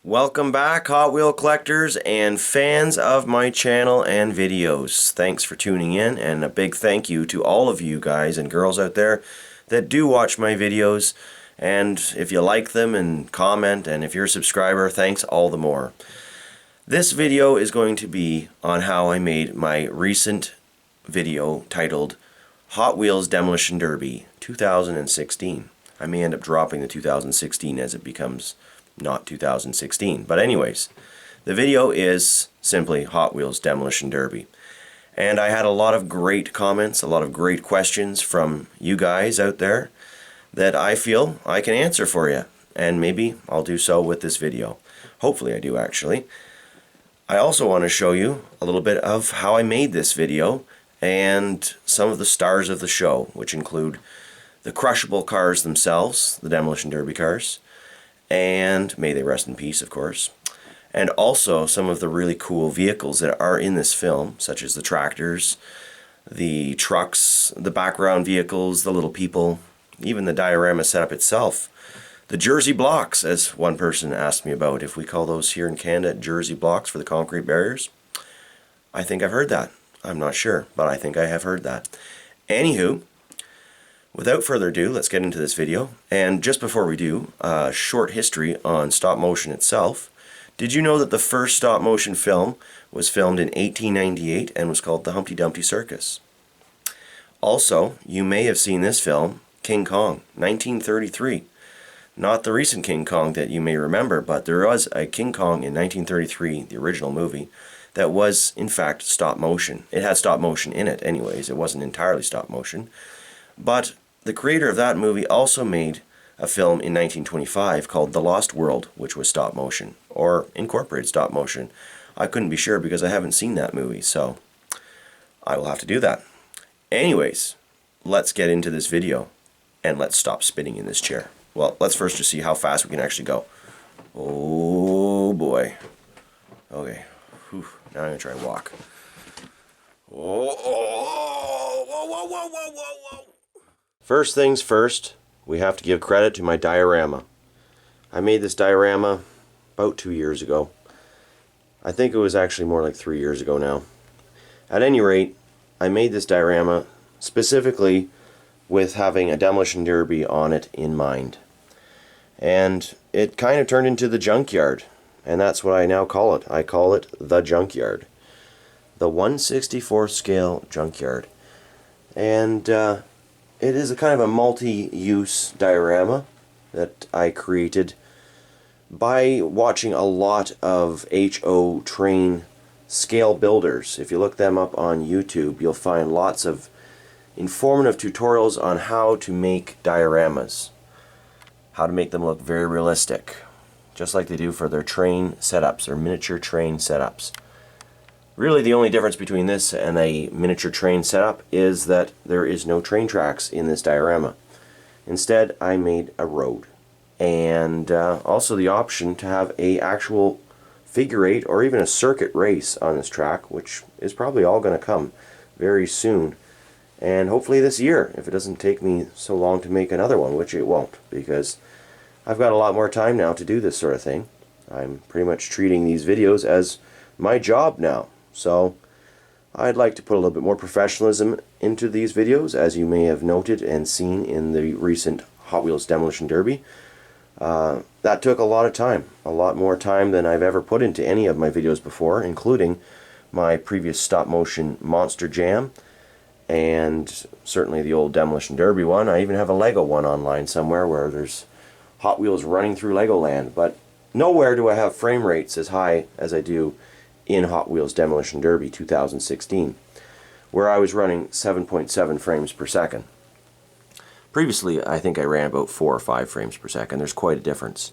Welcome back, Hot Wheel collectors and fans of my channel and videos. Thanks for tuning in, and a big thank you to all of you guys and girls out there that do watch my videos. And if you like them and comment, and if you're a subscriber, thanks all the more. This video is going to be on how I made my recent video titled Hot Wheels Demolition Derby 2016. I may end up dropping the 2016 as it becomes not 2016. But anyways, the video is simply Hot Wheels Demolition Derby. And I had a lot of great comments, a lot of great questions from you guys out there that I feel I can answer for you. And maybe I'll do so with this video. Hopefully I do, actually. I also want to show you a little bit of how I made this video and some of the stars of the show, which include the crushable cars themselves, the Demolition Derby cars, and may they rest in peace, of course, and also some of the really cool vehicles that are in this film, such as the tractors, the trucks, the background vehicles, the little people, even the diorama setup itself. The Jersey blocks, as one person asked me about, if we call those here in Canada Jersey blocks for the concrete barriers. I think I've heard that. I'm not sure, but I think I have heard that. Anywho, without further ado, let's get into this video. And just before we do, a short history on stop motion itself. Did you know that the first stop motion film was filmed in 1898 and was called The Humpty Dumpty Circus? Also, you may have seen this film, King Kong, 1933. Not the recent King Kong that you may remember, but there was a King Kong in 1933, the original movie, that was in fact stop motion. It had stop motion in it anyways, it wasn't entirely stop motion. But the creator of that movie also made a film in 1925 called The Lost World, which was stop motion, or incorporated stop motion. I couldn't be sure because I haven't seen that movie, so I will have to do that. Anyways, let's get into this video, and let's stop spinning in this chair. Well, let's first just see how fast we can actually go. Oh boy. Okay. Whew. Now I'm going to try and walk. Whoa, whoa, whoa, whoa, whoa, whoa, whoa. First things first, we have to give credit to my diorama. I made this diorama about 2 years ago. I think it was actually more like 3 years ago now. At any rate, I made this diorama specifically with having a demolition derby on it in mind. And it kind of turned into the junkyard, and that's what I now call it. I call it the junkyard. The 1/64 scale junkyard. And it is a kind of a multi-use diorama that I created by watching a lot of HO train scale builders. If you look them up on YouTube, you'll find lots of informative tutorials on how to make dioramas, how to make them look very realistic, just like they do for their train setups or miniature train setups. Really, the only difference between this and a miniature train setup is that there is no train tracks in this diorama. Instead, I made a road, and also the option to have a actual figure eight or even a circuit race on this track, which is probably all going to come very soon, and hopefully this year, if it doesn't take me so long to make another one, which it won't, because I've got a lot more time now to do this sort of thing. I'm pretty much treating these videos as my job now. So I'd like to put a little bit more professionalism into these videos, as you may have noted and seen in the recent Hot Wheels Demolition Derby. That took a lot of time, a lot more time than I've ever put into any of my videos before, including my previous stop motion Monster Jam, and certainly the old Demolition Derby one. I even have a Lego one online somewhere where there's Hot Wheels running through Legoland, but nowhere do I have frame rates as high as I do in Hot Wheels Demolition Derby 2016, where I was running 7.7 frames per second. Previously, I think I ran about 4 or 5 frames per second. There's quite a difference.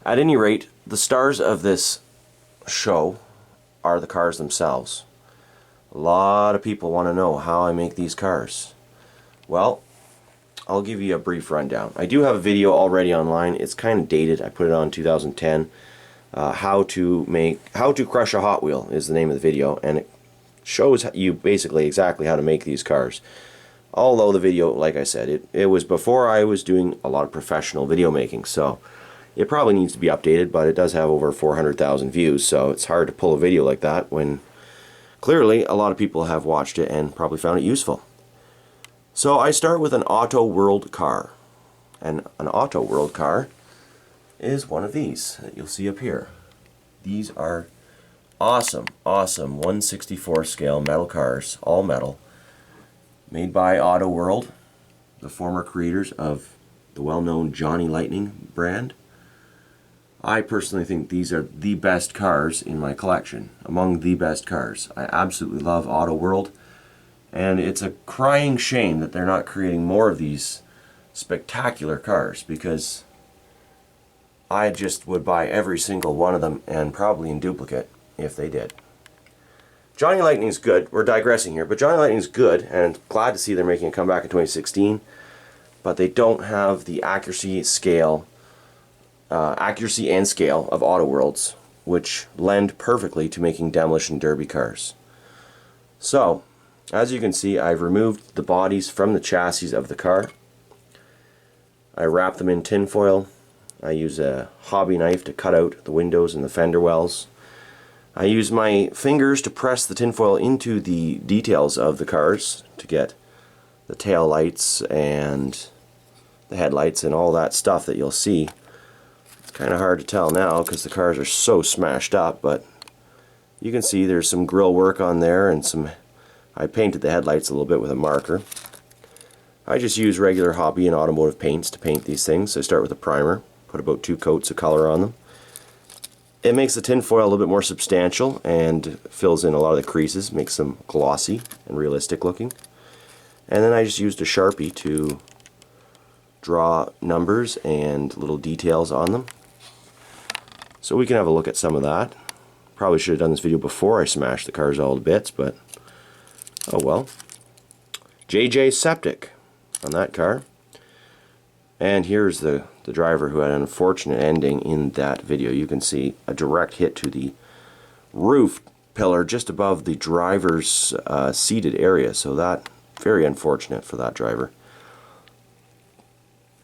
At any rate, the stars of this show are the cars themselves. A lot of people want to know how I make these cars. Well, I'll give you a brief rundown. I do have a video already online. It's kind of dated. I put it on 2010. How to crush a Hot Wheel is the name of the video, and it shows you basically exactly how to make these cars. Although the video, like I said, it was before I was doing a lot of professional video making, so It probably needs to be updated, but it does have over 400,000 views, so it's hard to pull a video like that when clearly a lot of people have watched it and probably found it useful. So I start with an Auto World car. And an Auto World car is one of these that you'll see up here. These are awesome 1/64 scale metal cars, all metal, made by Auto World, the former creators of the well-known Johnny Lightning brand. I personally think these are the best cars in my collection, among the best cars. I absolutely love Auto World, and it's a crying shame that they're not creating more of these spectacular cars, because I just would buy every single one of them, and probably in duplicate if they did. Johnny Lightning's good. We're digressing here, but Johnny Lightning's good, and I'm glad to see they're making a comeback in 2016, but they don't have the accuracy and scale of Auto World's, which lend perfectly to making demolition derby cars. So, as you can see, I've removed the bodies from the chassis of the car. I wrap them in tinfoil. I use a hobby knife to cut out the windows and the fender wells. I use my fingers to press the tinfoil into the details of the cars to get the tail lights and the headlights and all that stuff that you'll see. It's kind of hard to tell now because the cars are so smashed up, but you can see there's some grill work on there, and I painted the headlights a little bit with a marker. I just use regular hobby and automotive paints to paint these things. So I start with a primer, put about 2 coats of color on them. It makes the tinfoil a little bit more substantial and fills in a lot of the creases, makes them glossy and realistic looking. And then I just used a Sharpie to draw numbers and little details on them. So we can have a look at some of that. Probably should have done this video before I smashed the cars all to bits, but oh well. JJ Septic on that car. And here's the driver who had an unfortunate ending in that video. You can see a direct hit to the roof pillar just above the driver's seated area. So that, very unfortunate for that driver.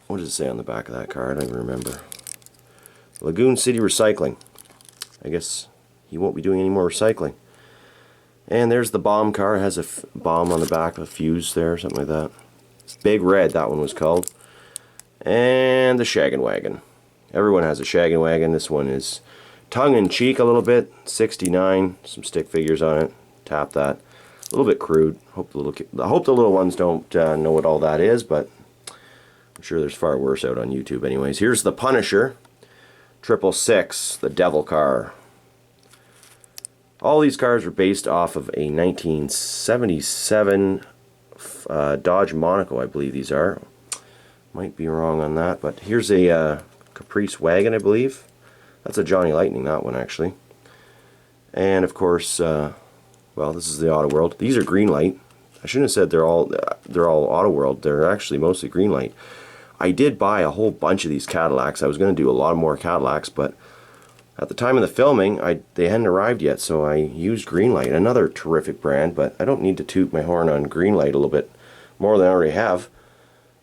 What does it say on the back of that car? I don't even remember. Lagoon City Recycling. I guess he won't be doing any more recycling. And there's the bomb car. It has a bomb on the back, a fuse there, something like that. Big Red, that one was called. And the Shaggin' Wagon. Everyone has a Shaggin' Wagon. This one is tongue-in-cheek a little bit. 69, some stick figures on it. Tap that. A little bit crude. I hope the little ones don't know what all that is, but I'm sure there's far worse out on YouTube anyways. Here's the Punisher. 666, the Devil car. All these cars are based off of a 1977 Dodge Monaco, I believe these are. Might be wrong on that, but here's a Caprice wagon, I believe. That's a Johnny Lightning, that one actually. And of course, well, this is the Auto World. These are Greenlight. I shouldn't have said they're all Auto World. They're actually mostly Greenlight. I did buy a whole bunch of these Cadillacs. I was going to do a lot more Cadillacs, but at the time of the filming, they hadn't arrived yet, so I used Greenlight, another terrific brand, but I don't need to toot my horn on Greenlight a little bit more than I already have.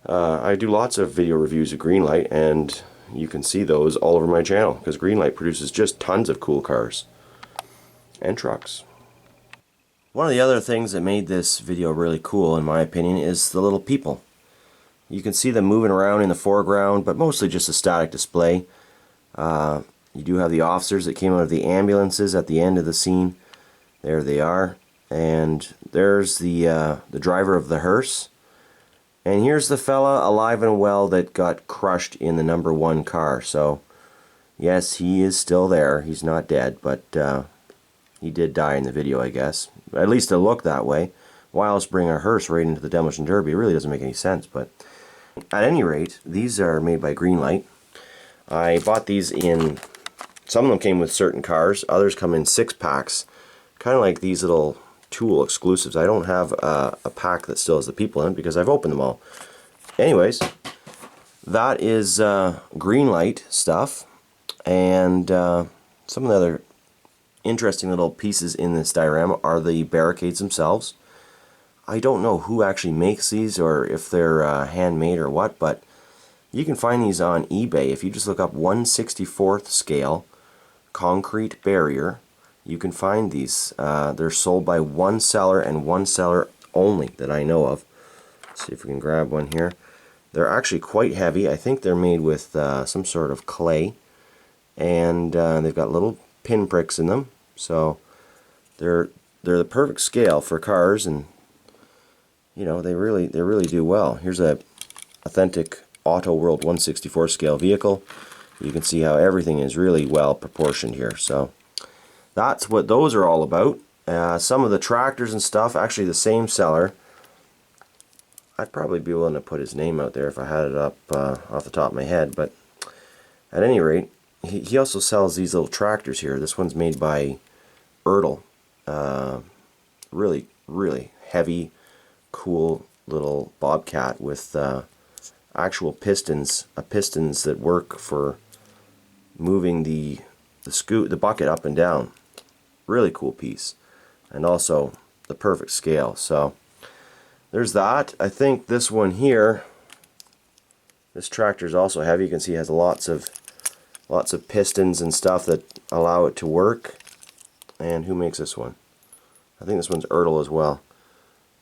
I do lots of video reviews of Greenlight, and you can see those all over my channel, because Greenlight produces just tons of cool cars and trucks. One of the other things that made this video really cool, in my opinion, is the little people. You can see them moving around in the foreground, but mostly just a static display. You do have the officers that came out of the ambulances at the end of the scene. There they are. And there's the driver of the hearse. And here's the fella alive and well that got crushed in the #1 car. So, yes, he is still there. He's not dead, but he did die in the video, I guess. At least it looked that way. Why else bring a hearse right into the demolition derby? It really doesn't make any sense. But at any rate, these are made by Greenlight. I bought these in... Some of them came with certain cars. Others come in 6-packs. Kind of like these little Tool exclusives. I don't have a pack that still has the people in it because I've opened them all. Anyways, that is Greenlight stuff. And some of the other interesting little pieces in this diorama are the barricades themselves. I don't know who actually makes these or if they're handmade or what, but You can find these on eBay. If you just look up 1/64th scale concrete barrier, you can find these. They're sold by one seller and one seller only that I know of. Let's see if we can grab one here. They're actually quite heavy. I think they're made with some sort of clay, and they've got little pinpricks in them. So they're the perfect scale for cars, and you know, they really do well. Here's a authentic Auto World 1/64 scale vehicle. You can see how everything is really well proportioned here. So that's what those are all about. Some of the tractors and stuff, actually the same seller. I'd probably be willing to put his name out there if I had it up off the top of my head, but at any rate, he also sells these little tractors here. This one's made by Ertl. Really heavy, cool little bobcat with actual pistons that work for moving the bucket up and down. Really cool piece, and also the perfect scale. So there's that. I think this one here, this tractor is also heavy. You can see it has lots of pistons and stuff that allow it to work. And who makes this one? I think this one's Ertl as well.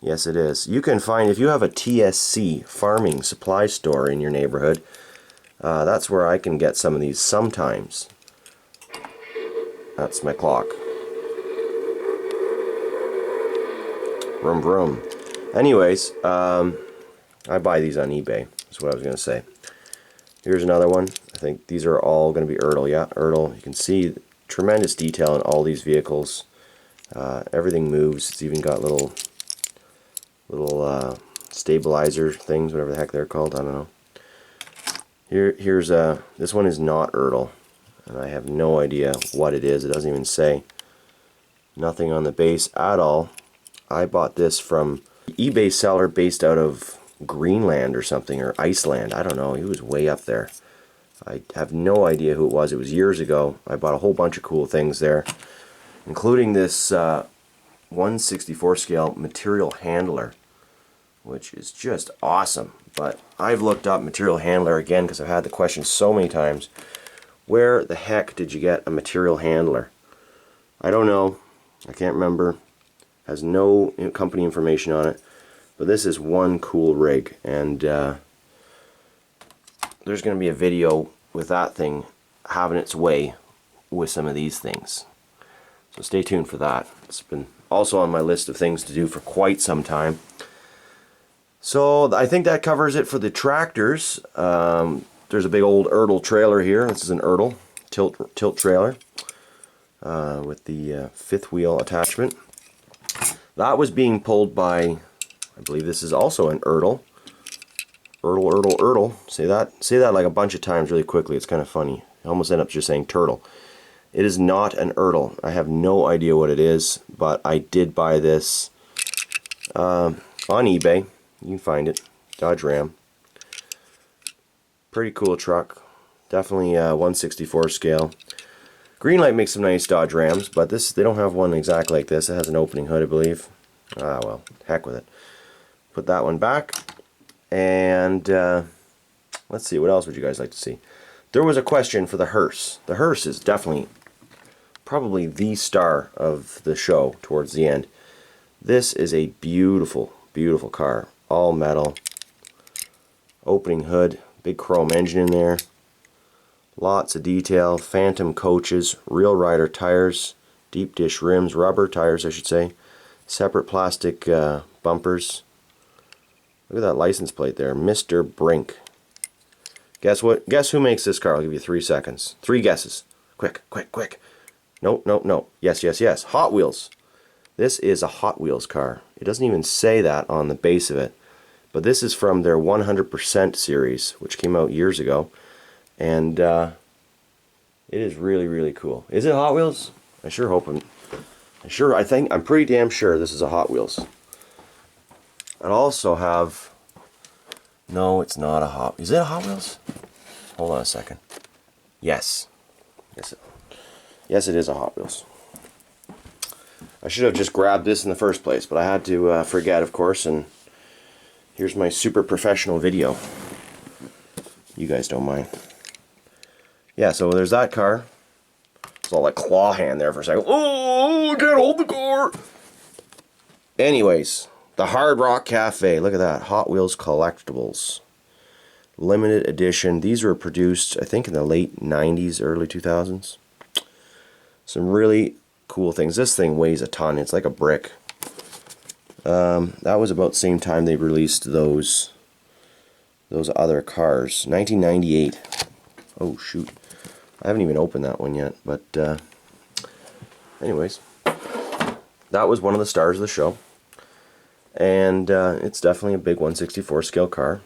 Yes, it is. You can find, if you have a TSC farming supply store in your neighborhood, that's where I can get some of these sometimes. That's my clock. Vroom vroom. Anyways, I buy these on eBay. That's what I was going to say. Here's another one. I think these are all going to be Ertl. Yeah, Ertl. You can see tremendous detail in all these vehicles. Everything moves. It's even got little stabilizer things, whatever the heck they're called. I don't know. Here's this one is not Ertl, and I have no idea what it is. It doesn't even say. Nothing on the base at all. I bought this from an eBay seller based out of Greenland or something, or Iceland. I don't know. He was way up there. I have no idea who it was. It was years ago. I bought a whole bunch of cool things there, including this 1/64 scale material handler, which is just awesome. But I've looked up material handler again because I've had the question so many times. Where the heck did you get a material handler? I don't know. I can't remember. Has no company information on it. But this is one cool rig, and there's going to be a video with that thing having its way with some of these things. So stay tuned for that. It's been also on my list of things to do for quite some time. So I think that covers it for the tractors. There's a big old Ertl trailer here. This is an Ertl tilt trailer with the fifth wheel attachment. That was being pulled by, I believe this is also an Ertl. Ertl. Say that like a bunch of times really quickly. It's kind of funny. I almost end up just saying turtle. It is not an Ertl. I have no idea what it is, but I did buy this on eBay. You can find it. Dodge Ram. Pretty cool truck. Definitely 1/64 scale. Greenlight makes some nice Dodge Rams, but they don't have one exactly like this. It has an opening hood, I believe. Ah, well, heck with it. Put that one back. And let's see, what else would you guys like to see? There was a question for the hearse. The hearse is definitely probably the star of the show towards the end. This is a beautiful, beautiful car. All metal. Opening hood. Big chrome engine in there. Lots of detail. Phantom coaches. Real rider tires. Deep dish rims. Rubber tires, I should say. Separate plastic bumpers. Look at that license plate there. Mr. Brink. Guess what? Guess who makes this car? I'll give you 3 seconds. 3 guesses. Quick, quick, quick. No. Yes. Hot Wheels. This is a Hot Wheels car. It doesn't even say that on the base of it. But this is from their 100% series, which came out years ago. And it is really, really cool. Is it Hot Wheels? I sure hope I'm pretty damn sure this is a Hot Wheels. I also have... No, it's not a Hot... Is it a Hot Wheels? Hold on a second. Yes. Yes, it is a Hot Wheels. I should have just grabbed this in the first place, but I had to forget, of course, and here's my super professional video. You guys don't mind. Yeah, so there's that car. It's all like claw hand there for a second. Oh, can't hold the car. Anyways, the Hard Rock Cafe. Look at that. Hot Wheels collectibles. Limited edition. These were produced, I think, in the late 90s, early 2000s. Some really cool things. This thing weighs a ton. It's like a brick. That was about the same time they released those other cars. 1998. Oh, shoot. I haven't even opened that one yet, but anyways, that was one of the stars of the show, and it's definitely a big 1/64 scale car,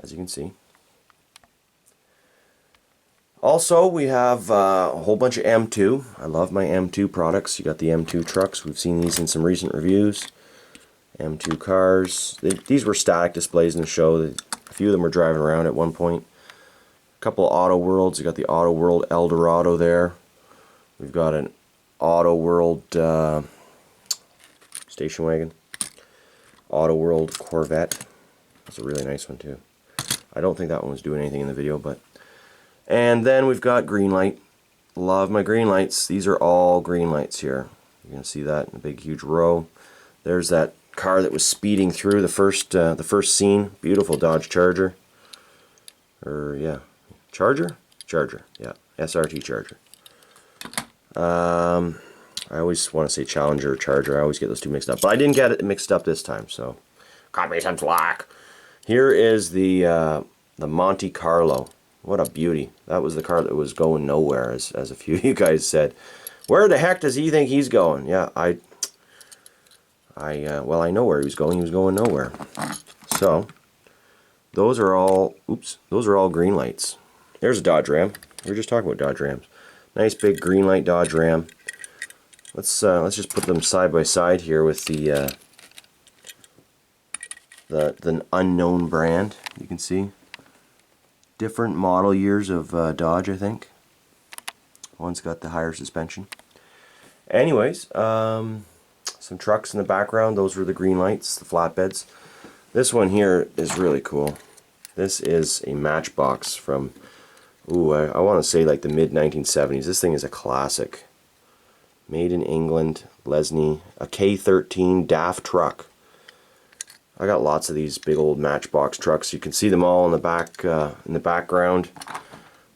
as you can see. Also, we have a whole bunch of M2. I love my M2 products. You got the M2 trucks. We've seen these in some recent reviews. M2 cars. These were static displays in the show. A few of them were driving around at one point. A couple of Auto Worlds. You got the Auto World Eldorado there. We've got an Auto World station wagon. Auto World Corvette. That's a really nice one too. I don't think that one was doing anything in the video, but. And then we've got Greenlight. Love my Greenlights. These are all Greenlights here. You're gonna see that in a big, huge row. There's that car that was speeding through the first scene. Beautiful Dodge Charger. Yeah. Charger? Charger, yeah. SRT Charger. I always want to say Challenger or Charger. I always get those two mixed up. But I didn't get it mixed up this time, so cut me some slack. Here is the Monte Carlo. What a beauty. That was the car that was going nowhere, as a few of you guys said. Where the heck does he think he's going? Yeah, well, I know where he was going. He was going nowhere. So, those are all Greenlights. There's a Dodge Ram. We were just talking about Dodge Rams. Nice big Greenlight Dodge Ram. Let's just put them side by side here with the unknown brand. You can see different model years of Dodge, I think. One's got the higher suspension. Anyways, some trucks in the background. Those were the Greenlights, the flatbeds. This one here is really cool. This is a Matchbox from, I want to say like the mid-1970s. This thing is a classic. Made in England, Lesney, a K13 DAF truck. I got lots of these big old Matchbox trucks. You can see them all in the back, in the background.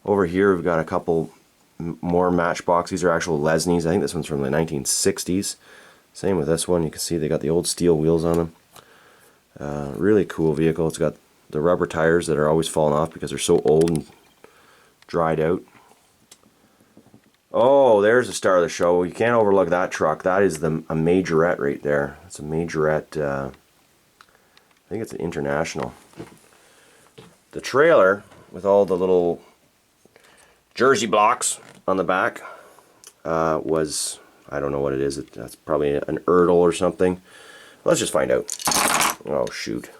Over here we've got a couple more Matchbox. These are actual Lesneys. I think this one's from the 1960s. Same with this one. You can see they got the old steel wheels on them. Really cool vehicle. It's got the rubber tires that are always falling off because they're so old and dried out. Oh, there's the star of the show. You can't overlook that truck. That is a Majorette right there. It's a Majorette. I think it's an International. The trailer with all the little Jersey blocks on the back was, I don't know what it is. That's probably an Erdl or something. Let's just find out. Oh shoot.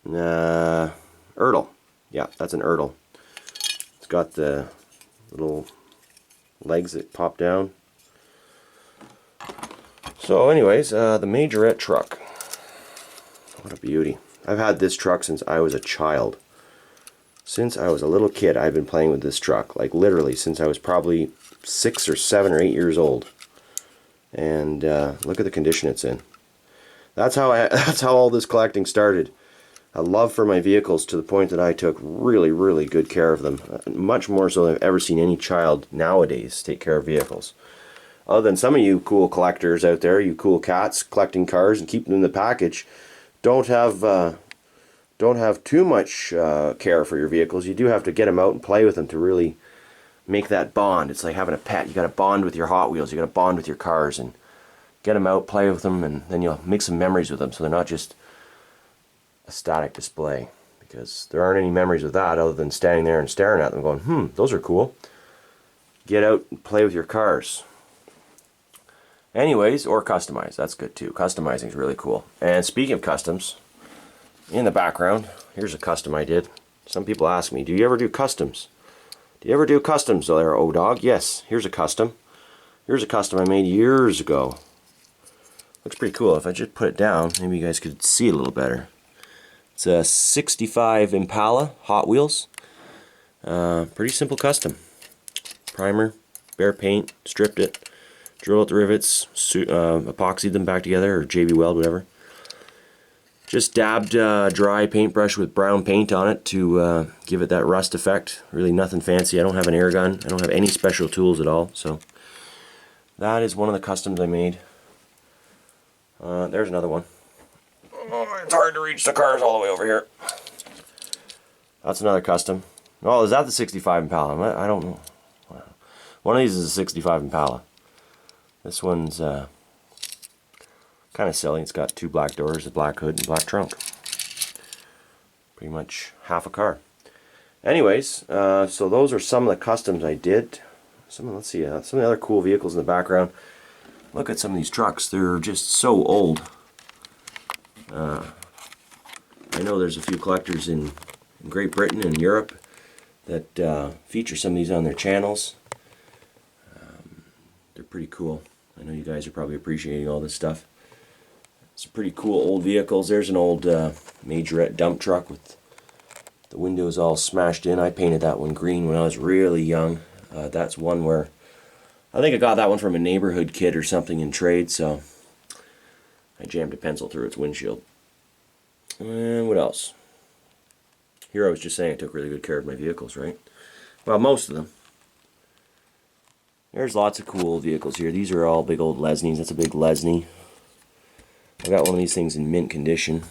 Erdl. Yeah, that's an Erdl. It's got the little legs that pop down. So anyways, the Majorette truck. What a beauty. I've had this truck since I was a child. Since I was a little kid, I've been playing with this truck. Like literally since I was probably 6 or 7 or 8 years old. And look at the condition it's in. That's how all this collecting started. A love for my vehicles to the point that I took really, really good care of them. Much more so than I've ever seen any child nowadays take care of vehicles. Other than some of you cool collectors out there, you cool cats collecting cars and keeping them in the package, don't have too much care for your vehicles. You do have to get them out and play with them to really make that bond. It's like having a pet. You got to bond with your Hot Wheels. You got to bond with your cars and get them out, play with them, and then you'll make some memories with them. So they're not just a static display, because there aren't any memories with that other than standing there and staring at them, going, those are cool. Get out and play with your cars. Anyways, or customize. That's good too. Customizing is really cool. And speaking of customs, in the background, here's a custom I did. Some people ask me, do you ever do customs? Do you ever do customs there, O-Dog? Yes, here's a custom. Here's a custom I made years ago. Looks pretty cool. If I just put it down, maybe you guys could see it a little better. It's a 65 Impala Hot Wheels. Pretty simple custom. Primer, bare paint, stripped it, drilled out the rivets, epoxied them back together, or JB Weld, whatever. Just dabbed dry paintbrush with brown paint on it to give it that rust effect. Really nothing fancy. I don't have an air gun. I don't have any special tools at all. So that is one of the customs I made. There's another one. Oh, it's hard to reach the cars all the way over here. That's another custom. Oh, is that the 65 Impala? I don't know. One of these is a 65 Impala. This one's kind of silly. It's got two black doors, a black hood, and black trunk. Pretty much half a car. Anyways, so those are some of the customs I did. Let's see, some of the other cool vehicles in the background. Look at some of these trucks. They're just so old. I know there's a few collectors in Great Britain and Europe that feature some of these on their channels. They're pretty cool. I know you guys are probably appreciating all this stuff. Some pretty cool old vehicles. There's an old majorette dump truck with the windows all smashed in. I painted that one green when I was really young. That's one where I think I got that one from a neighborhood kid or something in trade, so I jammed a pencil through its windshield. And what else? Here I was just saying I took really good care of my vehicles, right? Well, most of them. There's lots of cool vehicles here. These are all big old Lesnies. That's a big Lesney. I got one of these things in mint condition.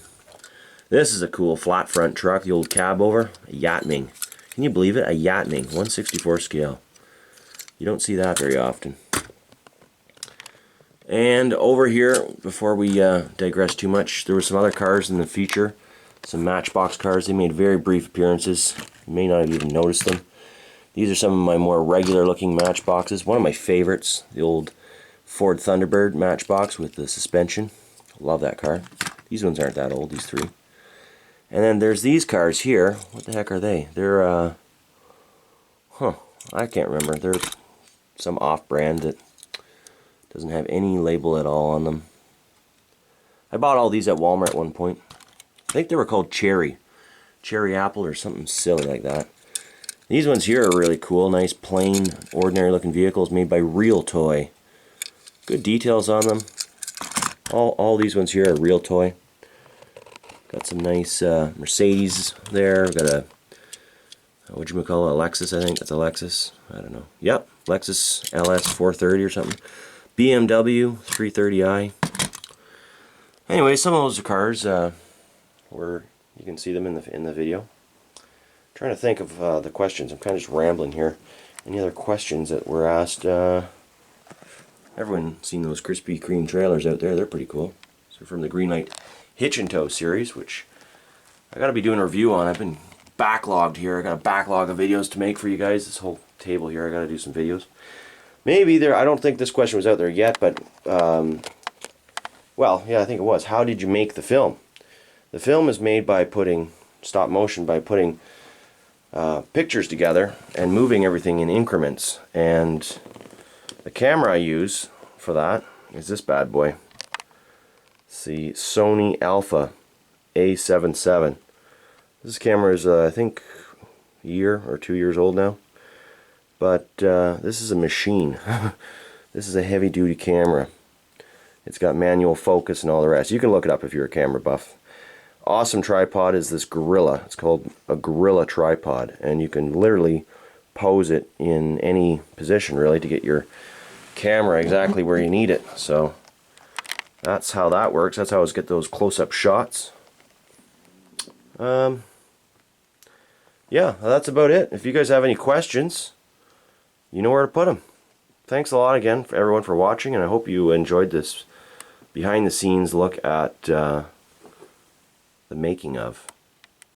This is a cool flat front truck, the old cab over. A Yatning. Can you believe it? A Yatning, 1/64 scale. You don't see that very often. And over here, before we digress too much, there were some other cars in the feature. Some Matchbox cars. They made very brief appearances. You may not have even noticed them. These are some of my more regular looking Matchboxes. One of my favorites, the old Ford Thunderbird Matchbox with the suspension. Love that car. These ones aren't that old, these three. And then there's these cars here. What the heck are they? They're, I can't remember. They're some off-brand that doesn't have any label at all on them. I bought all these at Walmart at one point. I think they were called Cherry Apple or something silly like that. These ones here are really cool. Nice, plain, ordinary looking vehicles made by Real Toy. Good details on them. All these ones here are Real Toy. Got some nice Mercedes there. We've got a, whatchamacallit, a Lexus, I think. That's a Lexus. I don't know. Yep, Lexus LS 430 or something. BMW 330i. Anyway, some of those cars where you can see them in the video. I'm trying to think of the questions. I'm kind of just rambling here. Any other questions that were asked? Everyone seen those Krispy Kreme trailers out there. They're pretty cool. So from the Greenlight Hitch and Tow series, which I got to be doing a review on. I've been backlogged here. I got a backlog of videos to make for you guys. This whole table here, I got to do some videos. Maybe there. I don't think this question was out there yet, but well, yeah, I think it was. How did you make the film? The film is made by putting stop motion, by putting pictures together and moving everything in increments. And the camera I use for that is this bad boy. It's the Sony Alpha A77. This camera is I think a year or 2 years old now, but this is a machine. This is a heavy-duty camera. It's got manual focus and all the rest. You can look it up if you're a camera buff. Awesome tripod is this Gorilla. It's called a Gorilla tripod, and you can literally pose it in any position really to get your camera exactly where you need it. So that's how that works. That's how I get those close-up shots. Yeah, that's about it. If you guys have any questions, you know where to put them. Thanks a lot again for everyone for watching, and I hope you enjoyed this behind the scenes look at the making of